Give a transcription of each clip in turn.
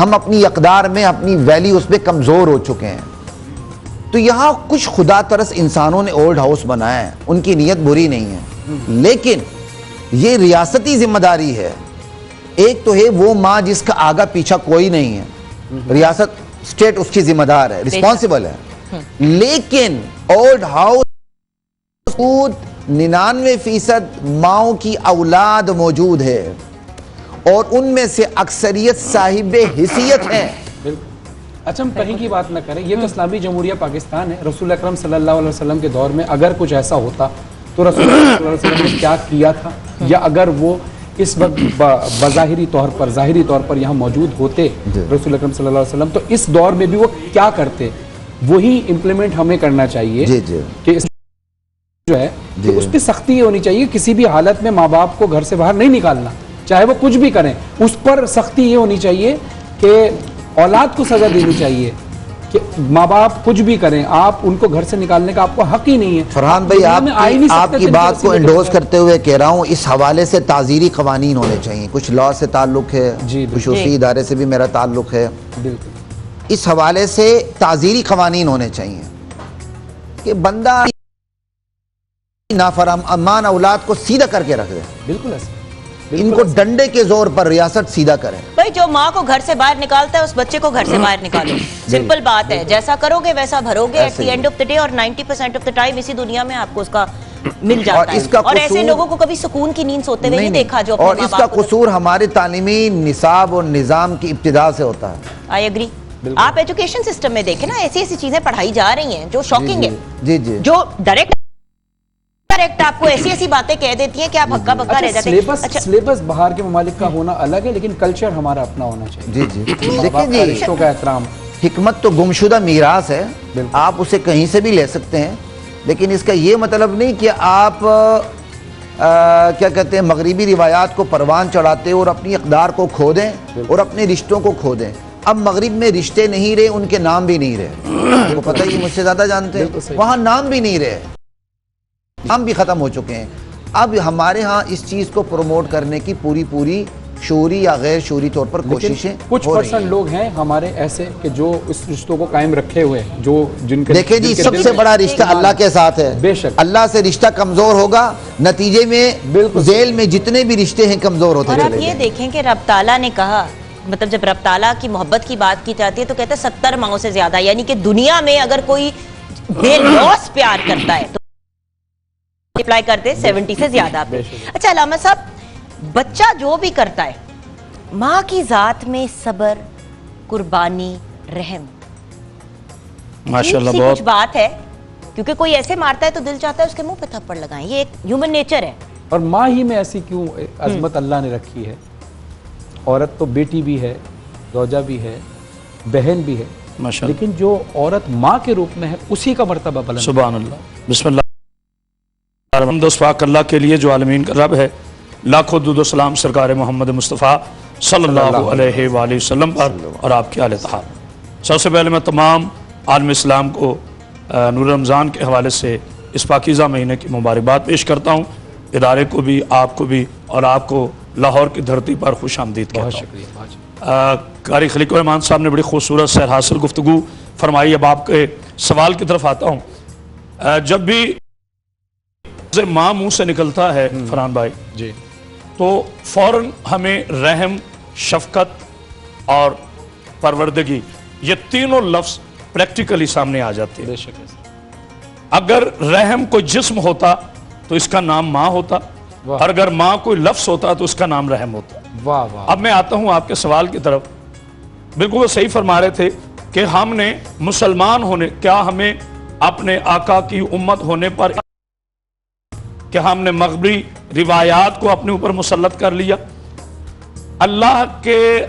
ہم اپنی اقدار میں اپنی ویلیوز پہ کمزور ہو چکے ہیں. تو یہاں کچھ خدا ترس انسانوں نے اولڈ ہاؤس بنایا ہے, ان کی نیت بری نہیں ہے, لیکن یہ ریاستی ذمہ داری ہے. ایک تو ہے وہ ماں جس کا آگا پیچھا کوئی نہیں ہے, ریاست اسٹیٹ اس کی ذمہ دار ہے, رسپانسبل ہے. لیکن اولڈ ہاؤس 99% ماؤں کی اولاد موجود ہے اور ان میں سے اکثریت صاحب حیثیت ہیں. اچھا ہم کہیں کی بات نہ کریں, یہ تو اسلامی جمہوریہ پاکستان ہے. رسول اکرم صلی اللہ علیہ وسلم کے دور میں اگر کچھ ایسا ہوتا تو رسول اکرم صلی اللہ علیہ وسلم نے کیا کیا تھا, یا اگر وہ اس وقت بظاہری طور پر ظاہری طور پر یہاں موجود ہوتے رسول اکرم صلی اللہ علیہ وسلم, تو اس دور میں بھی وہ کیا کرتے, وہی امپلیمنٹ ہمیں کرنا چاہیے. کہ اس جو ہے کہ اس پہ سختی ہونی چاہیے, کسی بھی حالت میں ماں باپ کو گھر سے باہر نہیں نکالنا, چاہے وہ کچھ بھی کریں. اس پر سختی یہ ہونی چاہیے کہ اولاد کو سزا دینی چاہیے کہ ماں باپ کچھ بھی کریں, آپ ان کو گھر سے نکالنے کا آپ کو حق ہی نہیں ہے. فرحان بھائی آپ کی بات کو انڈورس کرتے ہوئے کہہ رہا ہوں, اس حوالے سے تعزیری قوانین ہونے چاہیے. کچھ لاء سے تعلق ہے, خصوصی ادارے سے بھی میرا تعلق ہے. اس حوالے سے تعزیری قوانین ہونے چاہیے کہ بندہ نافرمان اولاد کو سیدھا کر کے رکھ دے. بالکل ایسا, ان کو ڈنڈے کے زور پر ریاست سیدھا کرے. بھائی جو ماں کو گھر سے باہر نکالتا ہے اس بچے کو گھر سے باہر نکالو, سمپل بات ہے. جیسا کرو گے ویسا بھرو گے, at the end of the day, اور 90% آف دی ٹائم اسی دنیا میں آپ کو اس کا مل جاتا ہے. اور ایسے لوگوں کو کبھی سکون کی نیند سوتے ہوئے نہیں دیکھا جو اپنے ماں باپ کو. اور اس کا قصور ہمارے تعلیمی نصاب اور نظام کی ابتدا سے ہوتا ہے. I agree. آپ ایجوکیشن سسٹم میں دیکھیں نا, ایسی ایسی چیزیں پڑھائی جا رہی ہیں جو شاکنگ ہے, جو ڈائریکٹ آپ کو ایسی ایسی باتیں کہہ دیتی ہیں کہ آپ ہکا بکا رہ جاتے ہیں. سلیبس باہر کے ممالک کا ہونا الگ ہے, لیکن کلچر ہمارا اپنا ہونا چاہیے. دیکھیں جی, رشتوں کا احترام, حکمت تو گمشدہ میراث ہے, آپ اسے کہیں سے بھی لے سکتے ہیں, لیکن اس کا یہ مطلب نہیں کہ آپ کیا کہتے ہیں مغربی روایات کو پروان چڑھاتے اور اپنی اقدار کو کھو دیں اور اپنے رشتوں کو کھو دیں. اب مغرب میں رشتے نہیں رہے, ان کے نام بھی نہیں رہے. آپ کو پتہ ہی, مجھ سے زیادہ جانتے ہیں, وہاں نام بھی نہیں رہے, ہم بھی ختم ہو چکے ہیں. اب ہمارے ہاں اس چیز کو پروموٹ کرنے کی پوری شعوری یا غیر شعوری طور پر کوششیں کچھ پرسنٹ لوگ ہیں ہمارے ایسے کہ جو اس رشتوں کو قائم رکھے ہوئے ہیں, جو جن کے دیکھیں جی, سب سے بڑا رشتہ اللہ کے ساتھ ہے. بے شک اللہ سے رشتہ کمزور ہوگا, نتیجے میں ذیل میں جتنے بھی رشتے ہیں کمزور ہوتے چلے. اور آپ یہ دیکھیں کہ رب تعالیٰ نے کہا, مطلب جب رب تعالیٰ کی محبت کی بات کی جاتی ہے تو کہتے ہیں 70 ماؤں سے زیادہ, یعنی کہ دنیا میں اگر کوئی بے لوث پیار کرتا ہے تو اپلائی کرتے 70 سے زیادہ پہ. اچھا علامہ صاحب, بچہ جو بھی کرتا ہے, ماں کی ذات میں صبر, قربانی, رحم, ماشاءاللہ کچھ بات ہے, کیونکہ کوئی ایسے مارتا ہے تو دل چاہتا ہے اس کے منہ پہ تھپڑ لگائیں. یہ ایک ہیومن نیچر ہے. اور ماں ہی میں ایسی کیوں عظمت اللہ نے رکھی ہے. عورت تو بیٹی بھی ہے, زوجہ بھی ہے, بہن بھی ہے, لیکن جو عورت ماں کے روپ میں ہے اسی کا مرتبہ بلند. سبحان اللہ, بسم اللہ. حمد و پاک اللہ کے لیے جو عالمین کا رب ہے, لاکھوں درود و سلام سرکار محمد مصطفیٰ صلی اللہ علیہ وآلہ وسلم پر اور آپ کے آل اطہار. سب سے پہلے میں تمام عالم اسلام کو نور رمضان کے حوالے سے اس پاکیزہ مہینے کی مبارکباد پیش کرتا ہوں. ادارے کو بھی, آپ کو بھی, اور آپ کو لاہور کی دھرتی پر خوش آمدید کہتا ہوں. بہت شکریہ. قاری خلیق الرحمان صاحب نے بڑی خوبصورت سیر حاصل گفتگو فرمائی. اب آپ کے سوال کی طرف آتا ہوں. جب بھی ماں منہ سے نکلتا ہے فرحان بھائی جی, تو فوراً ہمیں رحم, شفقت اور پروردگی, یہ تینوں لفظ پریکٹیکلی سامنے آ جاتے ہیں. اگر رحم کوئی جسم ہوتا تو اس کا نام ماں ہوتا, اور اگر ماں کوئی لفظ ہوتا تو اس کا نام رحم ہوتا. اب میں آتا ہوں آپ کے سوال کی طرف. بالکل وہ صحیح فرما رہے تھے کہ ہم نے مسلمان ہونے, کیا ہمیں اپنے آقا کی امت ہونے پر کہ ہم نے مغربی روایات کو اپنے اوپر مسلط کر لیا؟ اللہ کے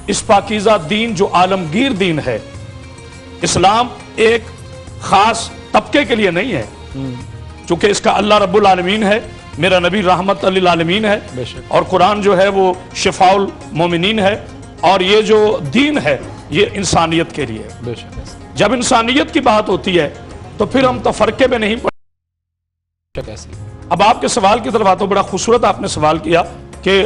اس پاکیزہ دین جو عالمگیر دین ہے, اسلام ایک خاص طبقے کے لیے نہیں ہے, چونکہ اس کا اللہ رب العالمین ہے, میرا نبی رحمت للعالمین ہے, اور قرآن جو ہے وہ شفاء المومنین ہے, اور یہ جو دین ہے یہ انسانیت کے لیے ہے. جب انسانیت کی بات ہوتی ہے تو پھر ہم تفرقے میں نہیں پڑھتے. اب آپ کے سوال کی طرف آتا ہوں. بڑا خوبصورت آپ نے سوال کیا کہ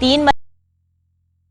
3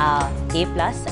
A+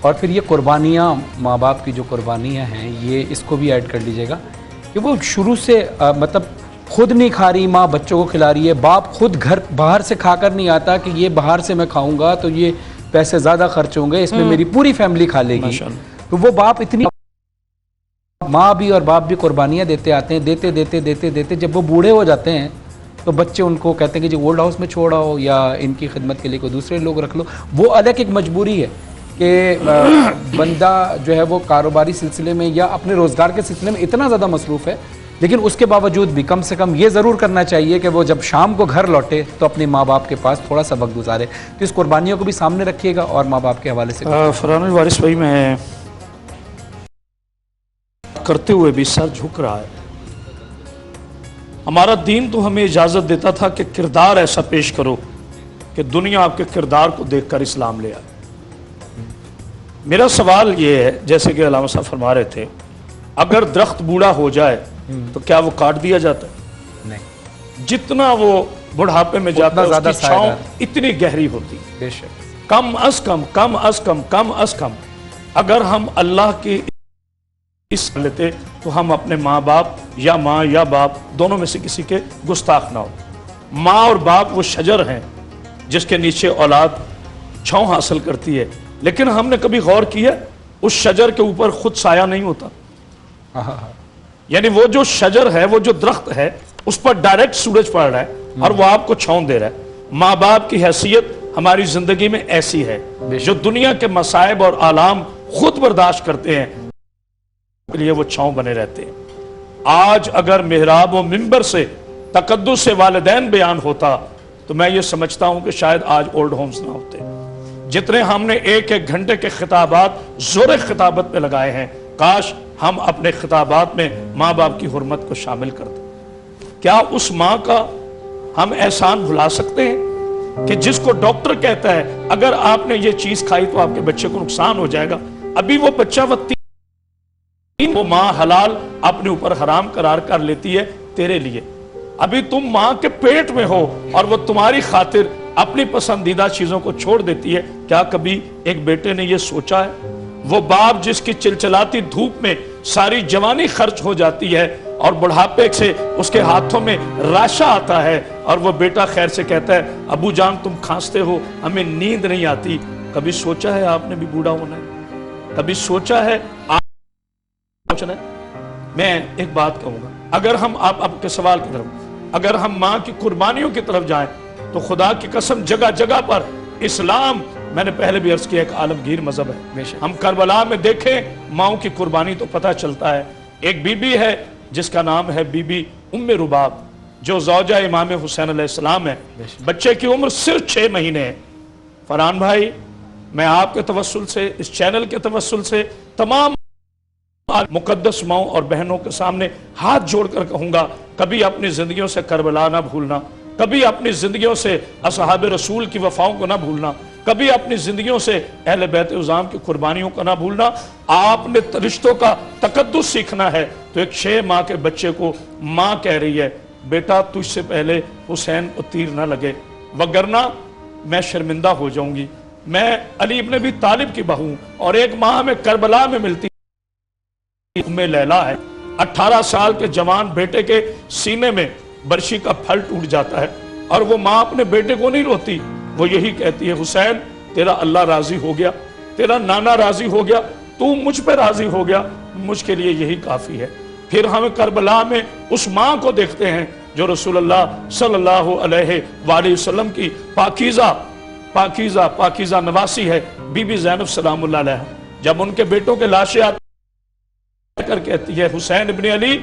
اور پھر یہ قربانیاں، ماں باپ کی جو قربانیاں ہیں، یہ اس کو بھی ایڈ کر لیجئے گا کہ وہ شروع سے مطلب خود نہیں کھا رہی ماں، بچوں کو کھلا رہی ہے، باپ خود گھر باہر سے کھا کر نہیں آتا کہ یہ باہر سے میں کھاؤں گا تو یہ پیسے زیادہ خرچ ہوں گے، اس میں میری پوری فیملی کھا لے گی، تو وہ باپ اتنی، ماں بھی اور باپ بھی قربانیاں دیتے آتے ہیں، دیتے دیتے دیتے دیتے جب وہ بوڑھے ہو جاتے ہیں تو بچے ان کو کہتے ہیں کہ جی اولڈ ہاؤس میں چھوڑا ہو یا ان کی خدمت کے لیے کوئی دوسرے لوگ رکھ لو. وہ الگ ایک مجبوری ہے کہ بندہ جو ہے وہ کاروباری سلسلے میں یا اپنے روزگار کے سلسلے میں اتنا زیادہ مصروف ہے، لیکن اس کے باوجود بھی کم سے کم یہ ضرور کرنا چاہیے کہ وہ جب شام کو گھر لوٹے تو اپنے ماں باپ کے پاس تھوڑا سا وقت گزارے. تو اس قربانیوں کو بھی سامنے رکھیے گا اور ماں باپ کے حوالے سے. فرحان الوارث بھائی، میں کرتے ہوئے بھی سر جھک رہا ہے. ہمارا دین تو ہمیں اجازت دیتا تھا کہ کردار ایسا پیش کرو کہ دنیا آپ کے کردار کو دیکھ کر اسلام لے آئے. میرا سوال یہ ہے، جیسے کہ علامہ صاحب فرما رہے تھے، اگر درخت بوڑھا ہو جائے تو کیا وہ کاٹ دیا جاتا ہے؟ نہیں، جتنا وہ بڑھاپے میں جاتا ہے اس کی چھاؤں اتنی گہری ہوتی. بے شک. کم از کم اگر ہم اللہ کی اس لیتے تو ہم اپنے ماں باپ یا ماں یا باپ دونوں میں سے کسی کے گستاخ نہ ہو. ماں اور باپ وہ شجر ہیں جس کے نیچے اولاد چھاؤں حاصل کرتی ہے، لیکن ہم نے کبھی غور کیا اس شجر کے اوپر خود سایہ نہیں ہوتا. یعنی وہ جو شجر ہے، وہ جو درخت ہے، اس پر ڈائریکٹ سورج پڑ رہا ہے اور وہ آپ کو چھاؤں دے رہا ہے. ماں باپ کی حیثیت ہماری زندگی میں ایسی ہے جو دنیا کے مصائب اور آلام خود برداشت کرتے ہیں، کے لیے وہ چھاؤں بنے رہتے ہیں. آج اگر محراب و منبر سے تقدس سے والدین بیان ہوتا تو میں یہ سمجھتا ہوں کہ شاید آج اولڈ ہومز نہ ہوتے. جتنے ہم نے ایک ایک گھنٹے کے خطابات زور خطابت پہ لگائے ہیں، کاش ہم اپنے خطابات میں ماں باپ کی حرمت کو شامل کر دیں. کیا اس ماں کا ہم احسان بھلا سکتے ہیں کہ جس کو ڈاکٹر کہتا ہے اگر آپ نے یہ چیز کھائی تو آپ کے بچے کو نقصان ہو جائے گا، ابھی وہ بچہ وہ ماں حلال اپنے اوپر حرام قرار کر لیتی ہے تیرے لیے. ابھی تم ماں کے پیٹ میں ہو اور وہ تمہاری خاطر اپنی پسندیدہ چیزوں کو چھوڑ دیتی ہے. کیا کبھی ایک بیٹے نے یہ سوچا ہے؟ وہ باپ جس کی چلچلاتی دھوپ میں ساری جوانی خرچ ہو جاتی ہے اور بڑھاپے سے اس کے ہاتھوں میں راشا آتا ہے اور وہ بیٹا خیر سے کہتا ہے ابو جان تم کھانستے ہو، ہمیں نیند نہیں آتی. کبھی سوچا ہے آپ نے بھی بوڑھا ہونا ہے؟ کبھی سوچا ہے میں ایک بات کہوں گا، اگر ہم آپ کے سوال کی طرف، اگر ہم ماں کی قربانیوں کی طرف جائیں تو خدا کی قسم جگہ جگہ پر اسلام، میں نے پہلے بھی عرض کیا، ایک عالمگیر مذہب ہے. ہم کربلا میں دیکھیں ماؤں کی قربانی تو پتہ چلتا ہے. ایک بی بی ہے جس کا نام ہے بی بی ام رباب، جو زوجہ امام حسین علیہ السلام ہے. بچے کی عمر صرف 6 مہینے ہے. فرحان بھائی، میں آپ کے توسل سے، اس چینل کے توسل سے تمام مقدس ماؤں اور بہنوں کے سامنے ہاتھ جوڑ کر کہوں گا، کبھی اپنی زندگیوں سے کربلا نہ بھولنا، کبھی اپنی زندگیوں سے اصحاب رسول کی وفاؤں کو نہ بھولنا، کبھی اپنی زندگیوں سے اہل بیت عظام کی قربانیوں کو نہ بھولنا. آپ نے رشتوں کا تقدس سیکھنا ہے تو ایک 6 ماہ کے بچے کو ماں کہہ رہی ہے بیٹا تجھ سے پہلے حسین کو تیر نہ لگے وگرنہ میں شرمندہ ہو جاؤں گی. میں علی ابن ابی طالب کی بہو اور ایک ماہ میں کربلا میں ملتی ام لیلا ہے. 18 سال کے جوان بیٹے کے سینے میں برشی کا پھل ٹوٹ جاتا ہے اور وہ ماں اپنے بیٹے کو نہیں روتی، وہ یہی کہتی ہے حسین تیرا اللہ راضی ہو گیا، تیرا نانا راضی ہو گیا، تو مجھ پہ راضی ہو گیا، مجھ کے لیے یہی کافی ہے. پھر ہم کربلا میں اس ماں کو دیکھتے ہیں جو رسول اللہ صلی اللہ علیہ وآلہ وسلم کی پاکیزہ نواسی ہے، بی بی زینب سلام اللہ علیہ. جب ان کے بیٹوں کے لاشیں آتی کر کہتی ہے حسین ابن علی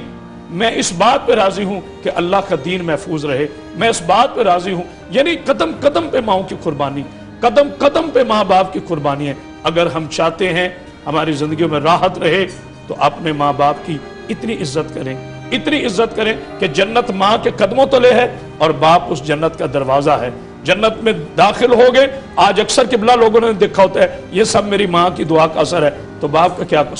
میں اس بات پہ راضی ہوں کہ اللہ کا دین محفوظ رہے، میں اس بات پہ راضی ہوں. یعنی قدم قدم پہ ماؤں کی قربانی، قدم قدم پہ ماں باپ کی قربانی ہے. اگر ہم چاہتے ہیں ہماری زندگیوں میں راحت رہے تو اپنے ماں باپ کی اتنی عزت کریں، اتنی عزت کریں کہ جنت ماں کے قدموں تلے ہے اور باپ اس جنت کا دروازہ ہے. جنت میں داخل ہو گئے، آج اکثر قبلہ لوگوں نے دیکھا ہوتا ہے یہ سب میری ماں کی دعا کا اثر ہے، تو باپ کا کیا قصور؟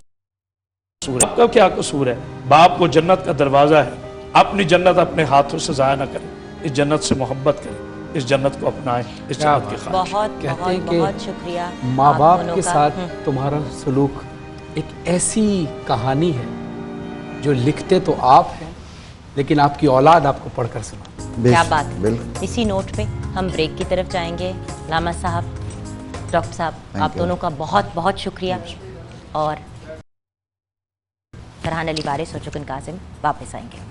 باپ کا کیا قصور ہے؟ باپ کو جنت کا دروازہ ہے. اپنی جنت اپنے ہاتھوں سے ضائع نہ کریں، اس جنت سے محبت کریں. اس جنت کو اپنائیں، اس جنت کی خواہش۔ بہت کہتے بہت ہیں کہ بہت شکریہ ماں آپ باپ دونوں کے کا۔ ساتھ تمہارا سلوک ایک ایسی کہانی ہے جو لکھتے تو آپ ہیں لیکن آپ کی اولاد آپ کو پڑھ کر سنا۔ کیا بات ہے۔ بالکل اسی نوٹ پہ ہم بریک کی طرف جائیں گے۔ علامہ صاحب، ڈاکٹر صاحب، آپ دونوں کا بہت بہت شکریہ، اور فرحان علی وارث اور جگن کاظم واپس آئیں گے۔